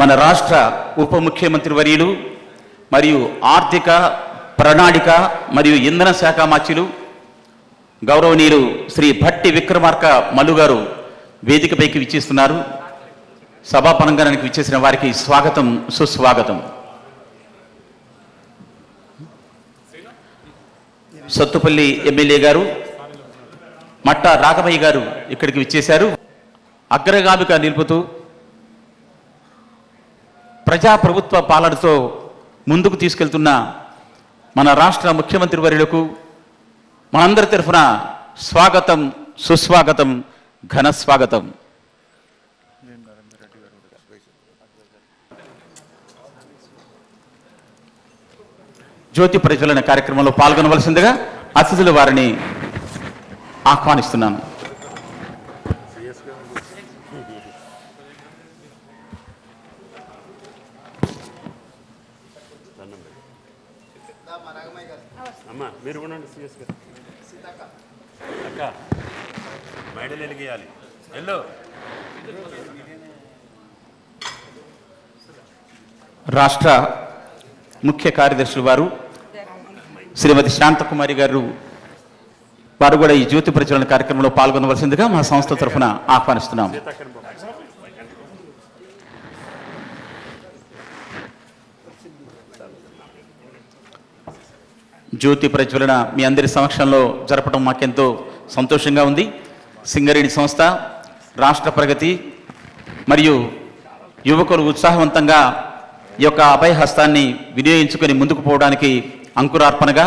మన రాష్ట్ర ఉప ముఖ్యమంత్రి వర్యులు మరియు ఆర్థిక ప్రణాళిక మరియు ఇంధన శాఖ మంత్రులు గౌరవనీయులు శ్రీ భట్టి విక్రమార్క మల్లు గారు వేదికపైకి విచ్చేస్తున్నారు. సభా ప్రాంగణానికి విచ్చేసిన వారికి స్వాగతం, సుస్వాగతం. సత్తుపల్లి ఎమ్మెల్యే గారు మట్ట రాఘవయ్య గారు ఇక్కడికి విచ్చేశారు. అగ్రగామిగా నిలుపుతూ ప్రజాప్రభుత్వ పాలనతో ముందుకు తీసుకెళ్తున్న మన రాష్ట్ర ముఖ్యమంత్రి వర్యులకు మనందరి తరఫున స్వాగతం, సుస్వాగతం, ఘన స్వాగతం. జ్యోతి ప్రజ్వలన కార్యక్రమంలో పాల్గొనవలసిందిగా అతిథుల వారిని ఆహ్వానిస్తున్నాను. మీరు ఉండండి. సిఎస్ గారు అక్క మైడలు వెలిగేయాలి. ఎల్లో రాష్ట్ర ముఖ్య కార్యదర్శులు వారు శ్రీమతి శాంతకుమారి గారు వారు కూడా ఈ జ్యోతి ప్రజ్వలన కార్యక్రమంలో పాల్గొనవలసిందిగా మా సంస్థ తరఫున ఆహ్వానిస్తున్నాం. జ్యోతి ప్రజ్వలన మీ అందరి సమక్షంలో జరపడం మాకెంతో సంతోషంగా ఉంది. సింగరేణి సంస్థ, రాష్ట్ర ప్రగతి మరియు యువకులు ఉత్సాహవంతంగా ఈ యొక్క అభయహస్తాన్ని వినియోగించుకొని ముందుకు పోవడానికి అంకురార్పణగా